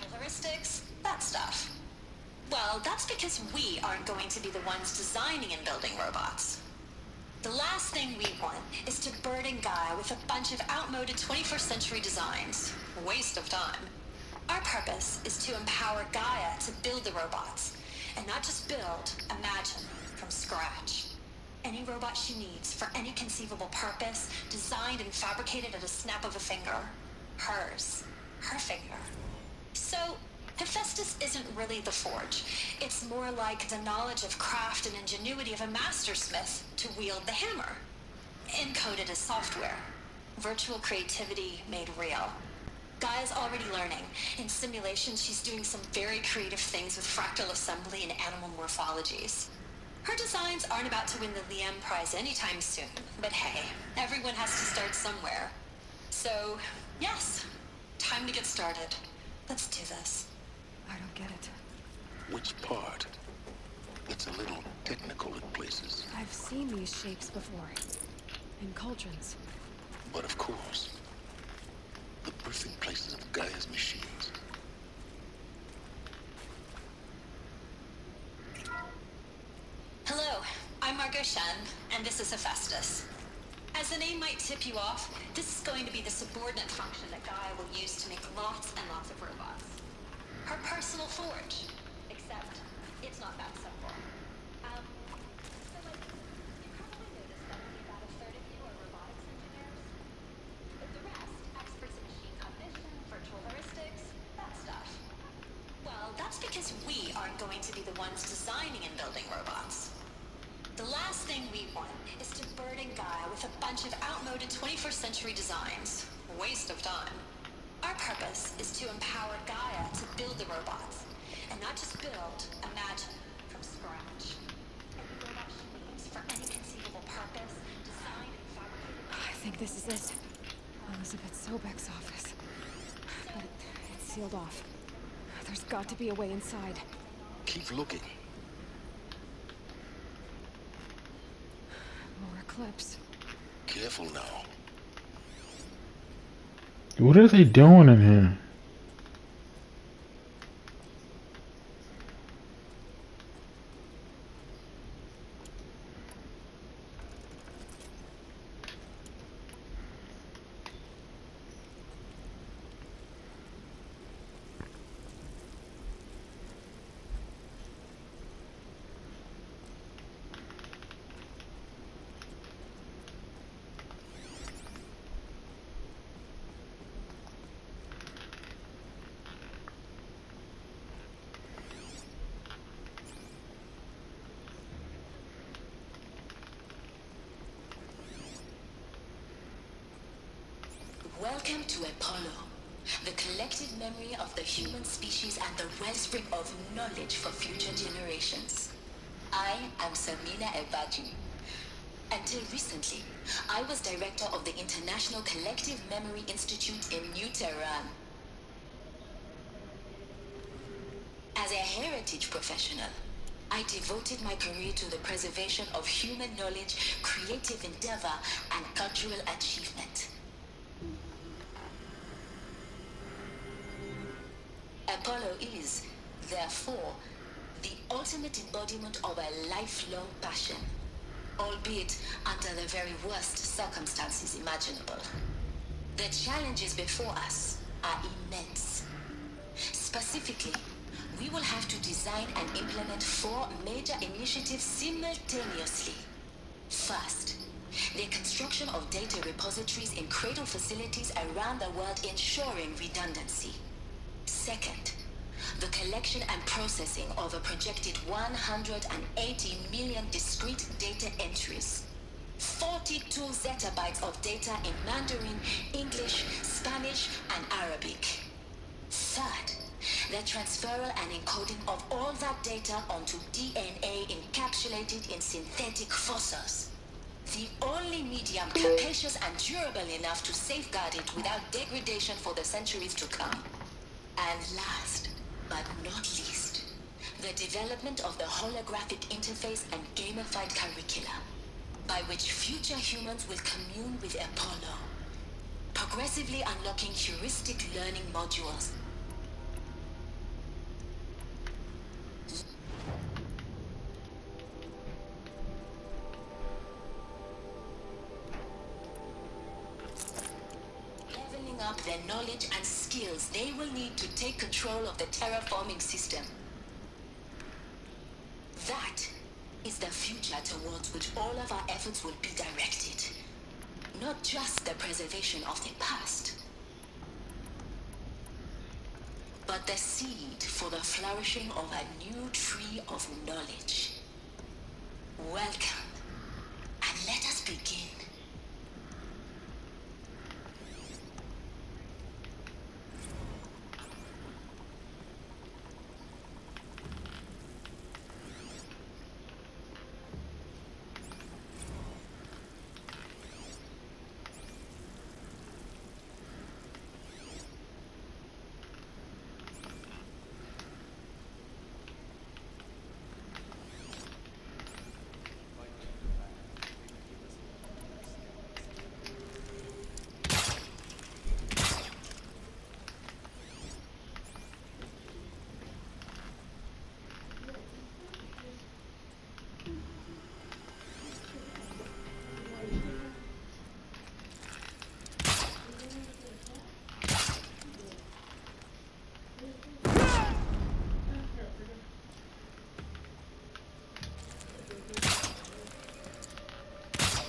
Heuristics, that stuff. Well, that's because we aren't going to be the ones designing and building robots. The last thing we want is to burden Gaia with a bunch of outmoded 21st century designs. A waste of time. Our purpose is to empower Gaia to build the robots, and not just build, imagine, from scratch. Any robot she needs for any conceivable purpose, designed and fabricated at a snap of a finger. Hers. Her finger. So, Hephaestus isn't really the forge. It's more like the knowledge of craft and ingenuity of a mastersmith to wield the hammer. Encoded as software. Virtual creativity made real. Gaia's already learning. In simulations, she's doing some very creative things with fractal assembly and animal morphologies. Her designs aren't about to win the Liam Prize anytime soon, but hey, everyone has to start somewhere. So, yes, time to get started. Let's do this. I don't get it. Which part? It's a little technical in places. I've seen these shapes before. In cauldrons. But of course, the birthing places of Gaia's machines. Hello, I'm Margot Shen, and this is Hephaestus. As the name might tip you off, this is going to be the subordinate function that Gaia will use to make lots and lots of robots. Her personal forge. Except, it's not that simple. You probably noticed that only about a third of you are robotics engineers. But the rest, experts in machine cognition, virtual heuristics, that stuff. Well, that's because we aren't going to be the ones designing and building robots. The last thing we want is to burden Gaia with a bunch of outmoded 21st century designs. A waste of time. Our purpose is to empower Gaia to build the robots, and not just build, imagine, from scratch. Any robot she needs for any conceivable purpose, designed and fabricated. I think this is it. Elizabeth Sobek's office. But it's sealed off. There's got to be a way inside. Keep looking. More eclipse. Careful now. What are they doing in here? Welcome to Apollo, the collective memory of the human species and the wellspring of knowledge for future generations. I am Samina Ebaji. Until recently, I was director of the International Collective Memory Institute in New Tehran. As a heritage professional, I devoted my career to the preservation of human knowledge, creative endeavor, and cultural achievement. Apollo is, therefore, the ultimate embodiment of a lifelong passion, albeit under the very worst circumstances imaginable. The challenges before us are immense. Specifically, we will have to design and implement 4 major initiatives simultaneously. First, the construction of data repositories in cradle facilities around the world ensuring redundancy. Second, the collection and processing of a projected 180 million discrete data entries. 42 zettabytes of data in Mandarin, English, Spanish, and Arabic. Third, the transferal and encoding of all that data onto DNA encapsulated in synthetic fossils. The only medium capacious and durable enough to safeguard it without degradation for the centuries to come. And last, but not least, the development of the holographic interface and gamified curricula, by which future humans will commune with Apollo, progressively unlocking heuristic learning modules. the knowledge and skills they will need to take control of the terraforming system. That is the future towards which all of our efforts will be directed. Not just the preservation of the past, but the seed for the flourishing of a new tree of knowledge. Welcome, and let us begin.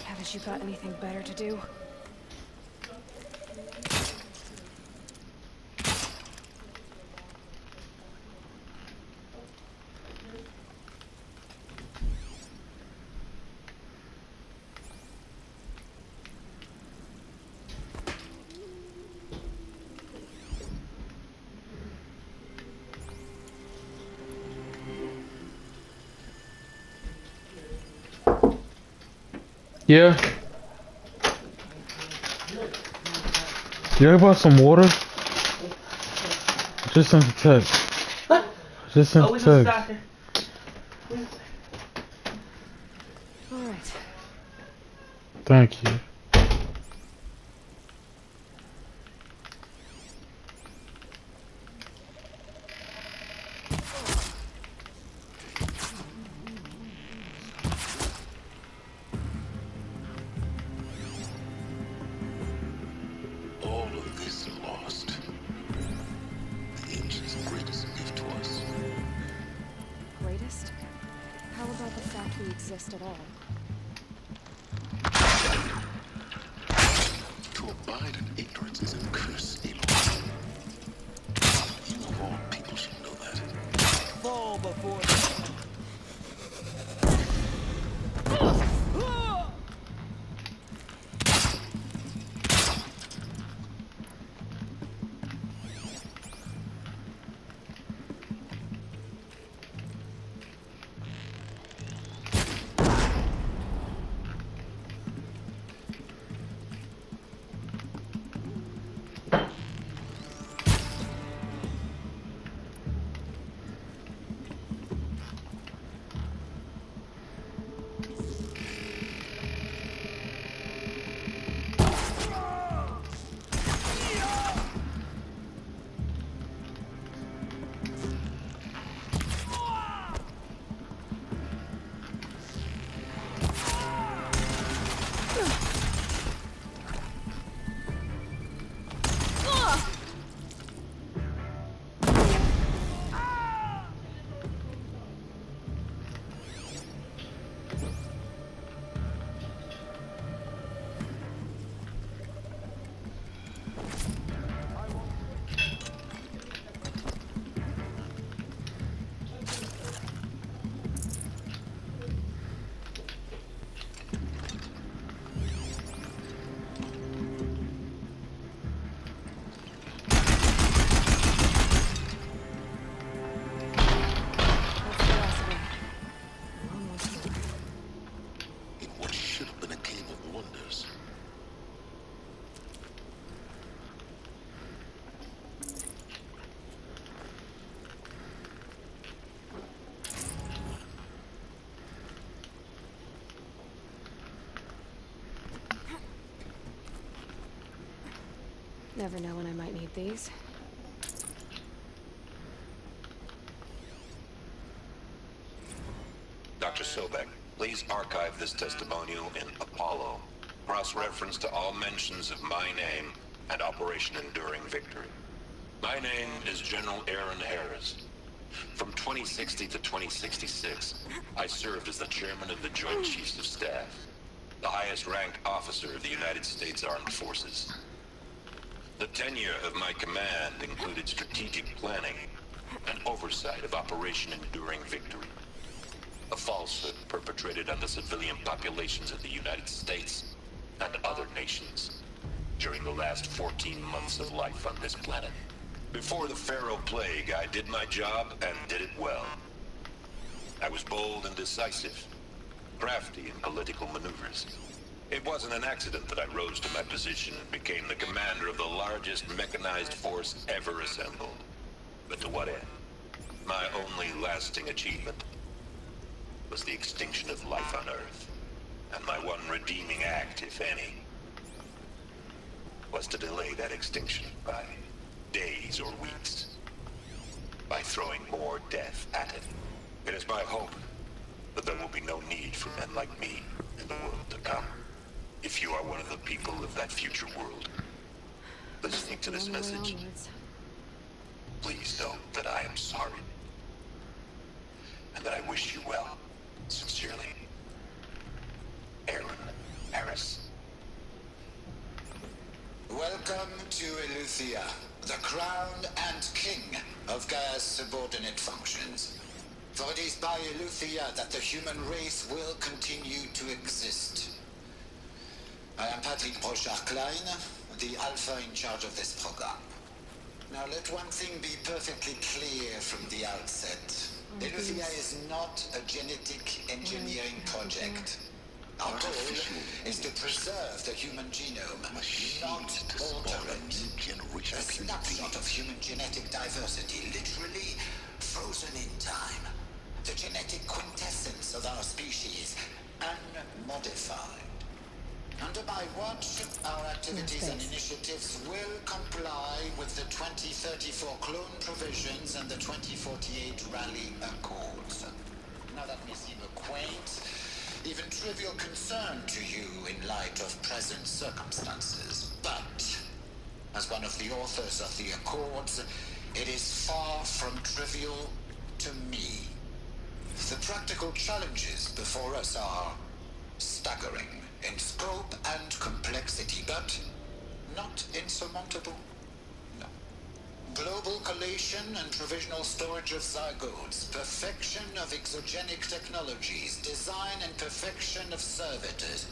Haven't you got anything better to do? Yeah. You ever bought some water? Just sent a text. What? Just sent a we just got text. there. All right. Thank you. All of this lost. The ancients' greatest gift to us. Greatest? How about the fact we exist at all? To abide in ignorance is a curse, Aloy. You of all people should know that. Fall before That's the last of it. Almost done. In what should have been a game of wonders. Never know when I might need these. Dr. Sobek, please archive this testimonial in Apollo. Cross-reference to all mentions of my name and Operation Enduring Victory. My name is General Aaron Harris. From 2060 to 2066, I served as the chairman of the Joint Chiefs of Staff, the highest-ranked officer of the United States Armed Forces. The tenure of my command included strategic planning and oversight of Operation Enduring Victory, a falsehood perpetrated on the civilian populations of the United States and other nations during the last 14 months of life on this planet. Before the Pharaoh Plague, I did my job and did it well. I was bold and decisive, crafty in political maneuvers. It wasn't an accident that I rose to my position and became the commander of the largest mechanized force ever assembled. But to what end? My only lasting achievement was the extinction of life on Earth. And my one redeeming act, if any, was to delay that extinction by days or weeks, by throwing more death at it. It is my hope that there will be no need for men like me in the world to come. If you are one of the people of that future world listening to this message, please know that I am sorry, and that I wish you well. Sincerely, Aaron Harris. Welcome to Eleuthia, the crown and king of Gaia's subordinate functions. For it is by Eleuthia that the human race will continue to exist. I am Patrick Brochard-Klein, the Alpha in charge of this program. Now let one thing be perfectly clear from the outset. Eleuthia is not a genetic engineering project. Our goal is to preserve the human genome, not alter it. A snapshot of human genetic diversity, literally frozen in time. The genetic quintessence of our species, unmodified. Under my watch, our activities and initiatives will comply with the 2034 clone provisions and the 2048 Rally Accords. Now that may seem a quaint, even trivial concern to you in light of present circumstances, but as one of the authors of the Accords, it is far from trivial to me. The practical challenges before us are staggering in scope and complexity, but not insurmountable. No. Global collation and provisional storage of zygotes, perfection of exogenic technologies, design and perfection of servitors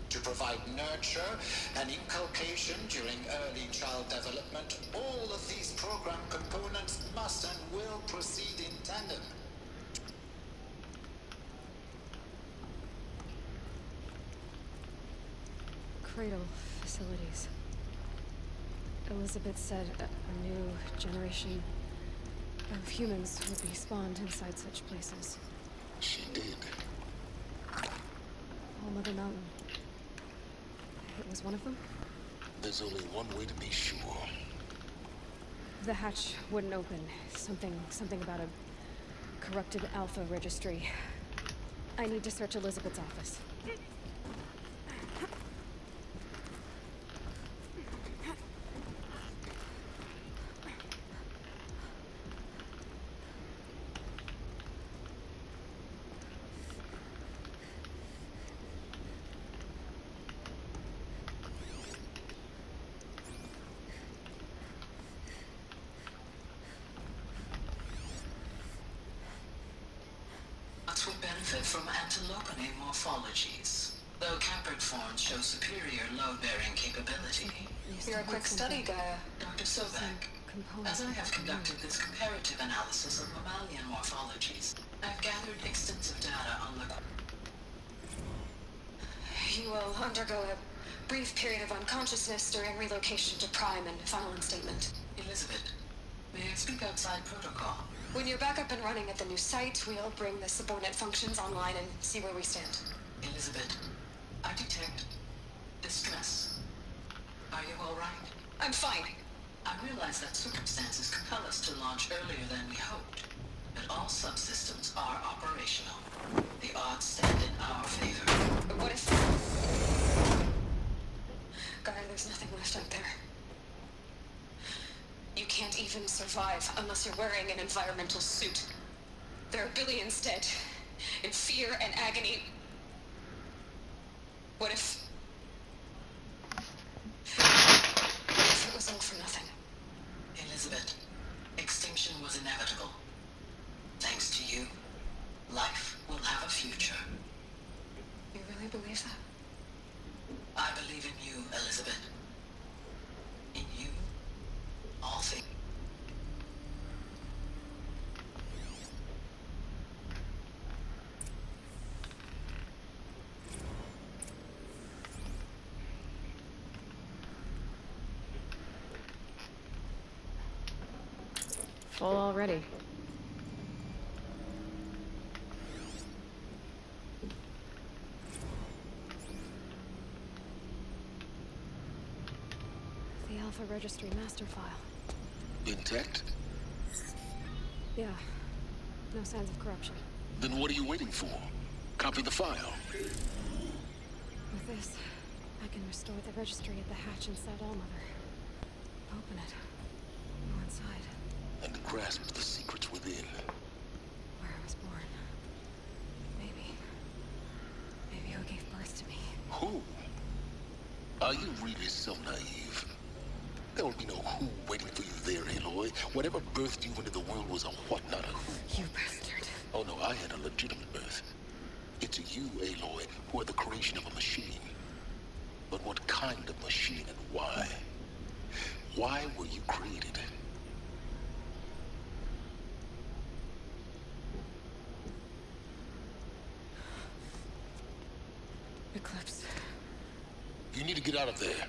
to provide nurture and inculcation during early child development. All of these program components must and will proceed in tandem. Cradle facilities. Elizabeth said a new generation of humans would be spawned inside such places. She did. All Mother Mountain. It was one of them? There's only one way to be sure. The hatch wouldn't open. Something about a corrupted Alpha registry. I need to search Elizabeth's office. Would benefit from antilopony morphologies, though Campert forms show superior load-bearing capability. You're a quick study, Gaia. Dr. Sobek, as I have conducted this comparative analysis of mammalian morphologies, I've gathered extensive data on the... You will undergo a brief period of unconsciousness during relocation to Prime and final instatement. Elizabeth, may I speak outside protocol? When you're back up and running at the new site, we'll bring the subordinate functions online and see where we stand. Elizabeth, I detect distress. Are you all right? I'm fine. I realize that circumstances compel us to launch earlier than we hoped, but all subsystems are operational. The odds stand in our favor. But what if... Gaia, there's nothing left out there. won't even survive unless you're wearing an environmental suit. There are billions dead, in fear and agony. What if it was all for nothing? Elizabeth, extinction was inevitable. Thanks to you, life will have a future. You really believe that? I believe in you, Elizabeth. In you, all things. Full already. The Alpha Registry master file. Intact? Yeah. No signs of corruption. Then what are you waiting for? Copy the file. With this, I can restore the registry at the hatch inside Allmother. Open it. Go inside. And grasp the secrets within. Where I was born. Maybe who gave birth to me. Who? Are you really so naive? There will be no who waiting for you there, Aloy. Whatever birthed you into the world was a what, not a who. You bastard. Oh no, I had a legitimate birth. It's you, Aloy, who are the creation of a machine. But what kind of machine and why? Why were you created? Eclipse. You need to get out of there.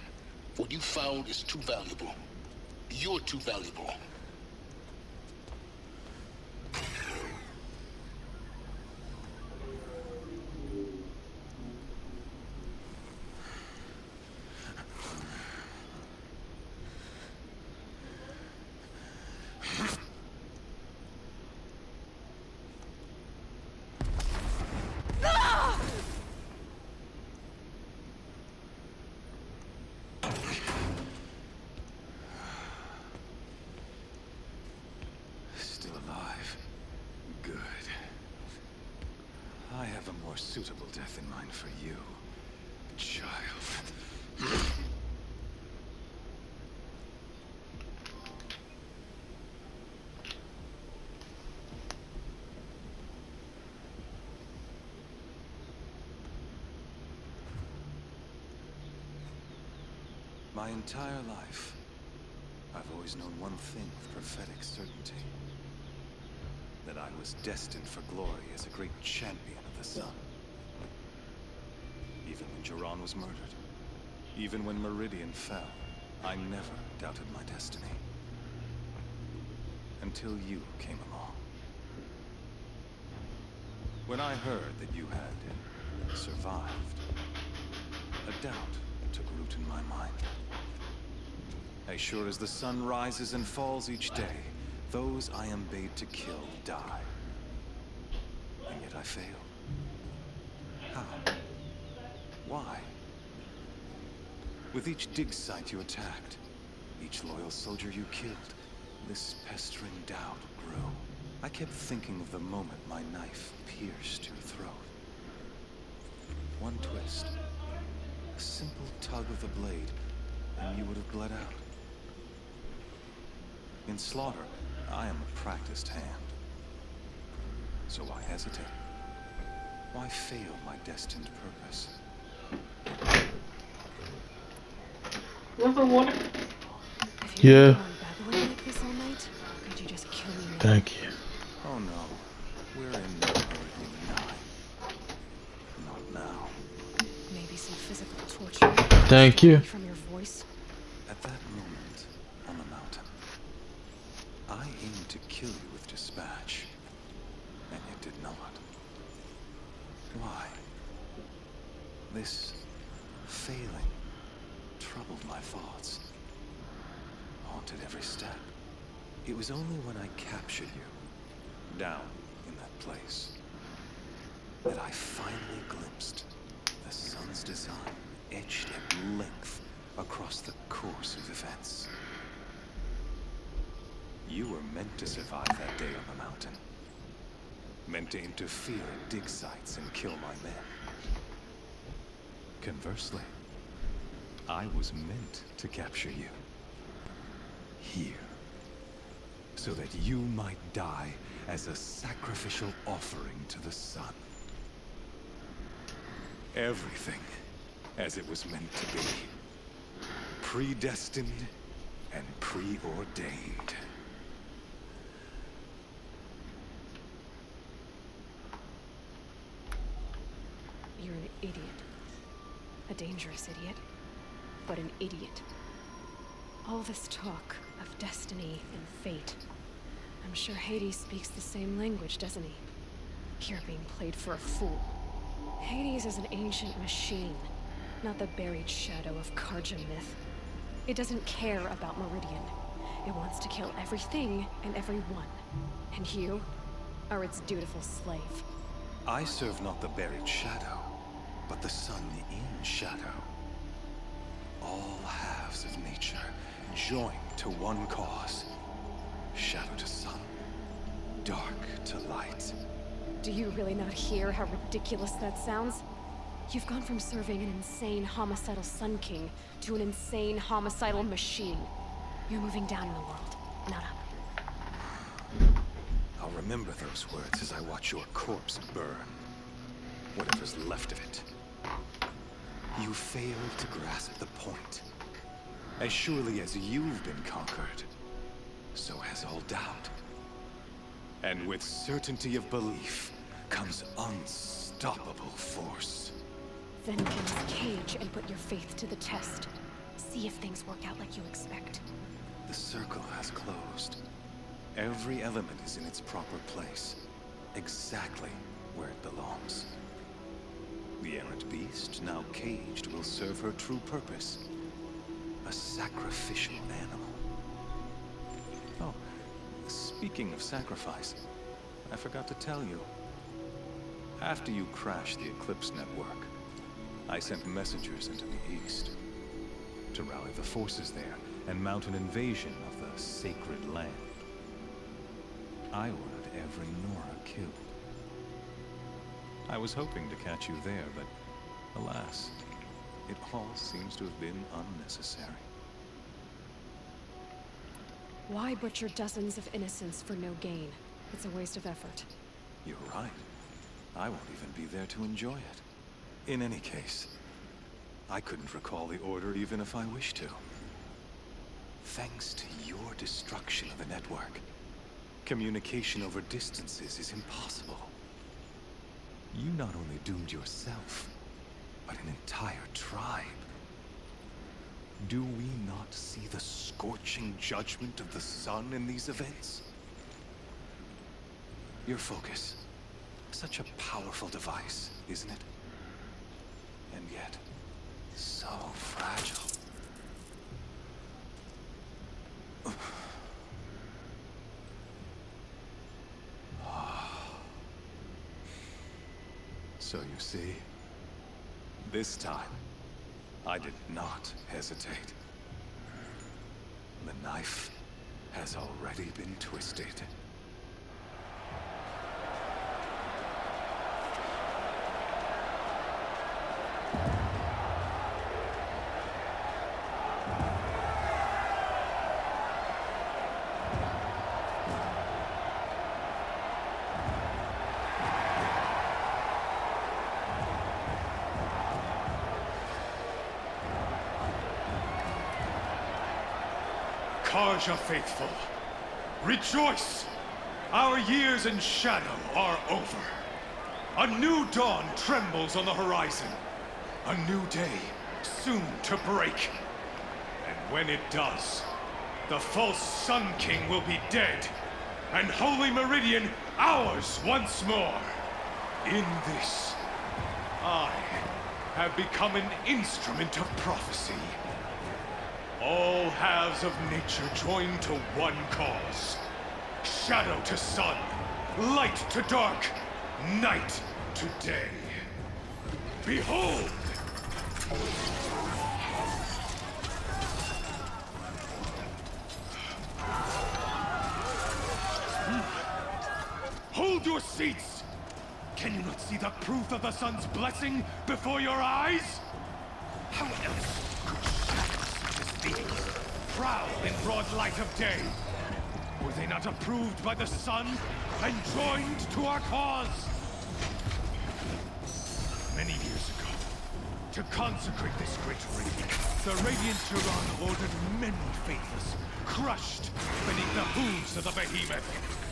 What you found is too valuable. You're too valuable. Still alive. Good. I have a more suitable death in mind for you, child. My entire life, I've always known one thing with prophetic certainty. That I was destined for glory as a great champion of the sun. Even when Jiran was murdered, even when Meridian fell, I never doubted my destiny. Until you came along. When I heard that you had survived, a doubt took root in my mind. As sure as the sun rises and falls each day, those I am bade to kill die. And yet I fail. How? Why? With each dig site you attacked, each loyal soldier you killed, this pestering doubt grew. I kept thinking of the moment my knife pierced your throat. One twist, a simple tug of the blade, and you would have bled out. In slaughter, I am a practiced hand. So why hesitate? Why fail my destined purpose? If you Yeah. keep on babbling like this all night, could you just kill me now? Thank you. Oh no, we're in no hurry, you and I. Not now. Maybe some physical torture. Thank you. From your voice. At that moment, on the mountain, I aimed to kill you with dispatch, and you did not. Why? This failing troubled my thoughts, haunted every step. It was only when I captured you, down in that place, that I finally glimpsed the sun's design etched at length across the course of events. You were meant to survive that day on the mountain. Meant to interfere at dig sites and kill my men. Conversely, I was meant to capture you. Here. So that you might die as a sacrificial offering to the sun. Everything as it was meant to be. Predestined and preordained. You're an idiot. A dangerous idiot, but an idiot. All this talk of destiny and fate. I'm sure Hades speaks the same language, doesn't he? You're being played for a fool. Hades is an ancient machine, not the buried shadow of Karja myth. It doesn't care about Meridian. It wants to kill everything and everyone. And you are its dutiful slave. I serve not the buried shadow, but the sun in shadow. All halves of nature joined to one cause. Shadow to sun, dark to light. Do you really not hear how ridiculous that sounds? You've gone from serving an insane homicidal Sun King to an insane homicidal machine. You're moving down in the world, not up. I'll remember those words as I watch your corpse burn. Whatever's left of it. You failed to grasp the point. As surely as you've been conquered, so has all doubt. And with certainty of belief comes unstoppable force. Then get in this cage and put your faith to the test. See if things work out like you expect. The circle has closed. Every element is in its proper place. Exactly where it belongs. The errant beast, now caged, will serve her true purpose. A sacrificial animal. Oh, speaking of sacrifice, I forgot to tell you. After you crashed the Eclipse network, I sent messengers into the east to rally the forces there and mount an invasion of the sacred land. I ordered every Nora killed. I was hoping to catch you there, but alas, it all seems to have been unnecessary. Why butcher dozens of innocents for no gain? It's a waste of effort. You're right. I won't even be there to enjoy it. In any case, I couldn't recall the order even if I wished to. Thanks to your destruction of the network, communication over distances is impossible. You not only doomed yourself, but an entire tribe. Do we not see the scorching judgment of the sun in these events? Your focus. Such a powerful device, isn't it? And yet, so fragile. So you see, this time, I did not hesitate. The knife has already been twisted. Karja faithful, rejoice! Our years in shadow are over. A new dawn trembles on the horizon. A new day soon to break. And when it does, the false Sun King will be dead, and Holy Meridian ours once more. In this, I have become an instrument of prophecy. All halves of nature join to one cause. Shadow to sun, light to dark, night to day. Behold! hold your seats! Can you not see the proof of the sun's blessing before your eyes? How else could shadows such as these prowl in broad light of day? Were they not approved by the sun and joined to our cause? Many years ago, to consecrate this great ring, the Radiant Turan ordered many faithless, crushed beneath the hooves of the behemoth.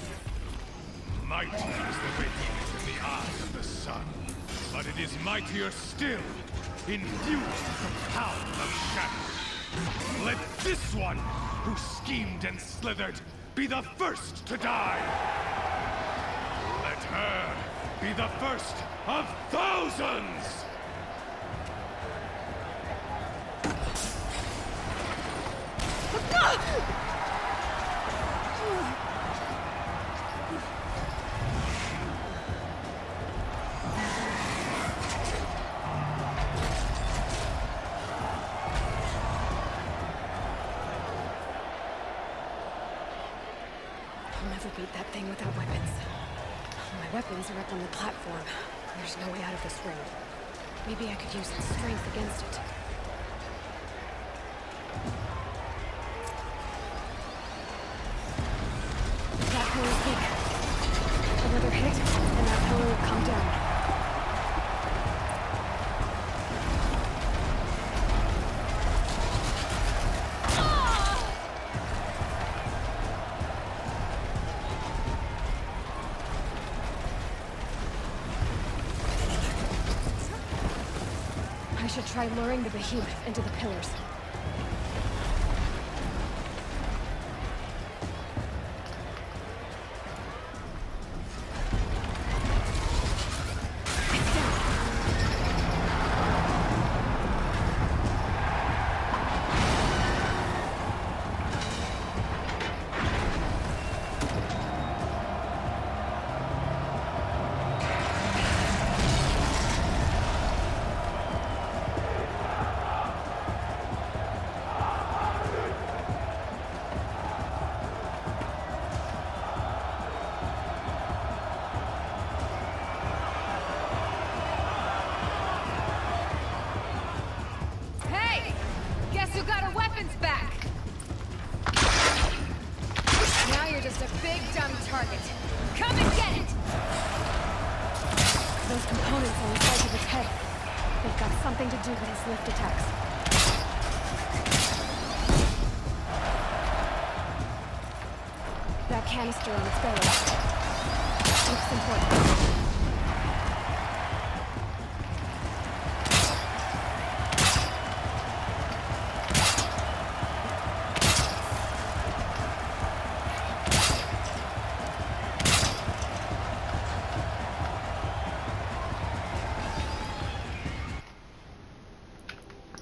Mighty is the behemoth in the eyes of the sun, but it is mightier still, infused with the power of shadow. Let this one, who schemed and slithered, be the first to die. Let her be the first of thousands! I'll never beat that thing without weapons. My weapons are up on the platform. There's no way out of this ring. Maybe I could use its strength against it. That pillar's weak. Another hit, and that pillar will come down. I should try luring the behemoth into the pillars. Guess who got her weapons back? Now you're just a big dumb target. Come and get it! Those components on the sides of its head. They've got something to do with its lift attacks. That canister on its belly. Looks important.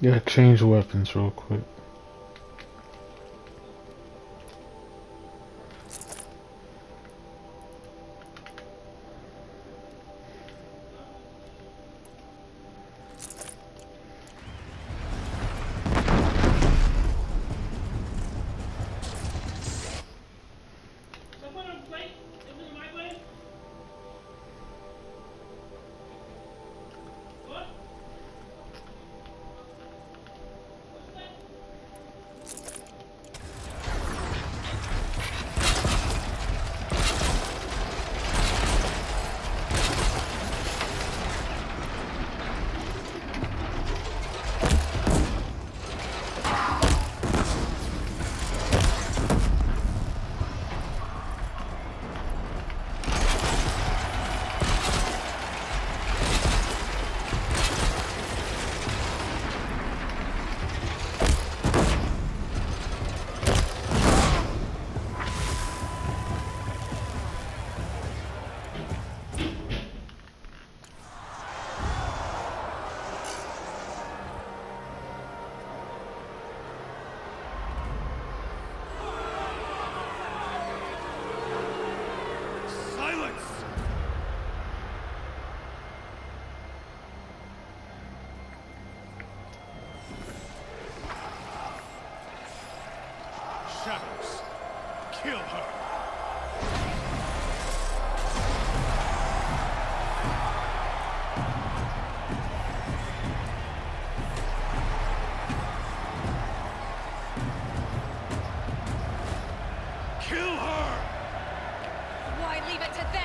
Yeah, change weapons real quick. leave it to them.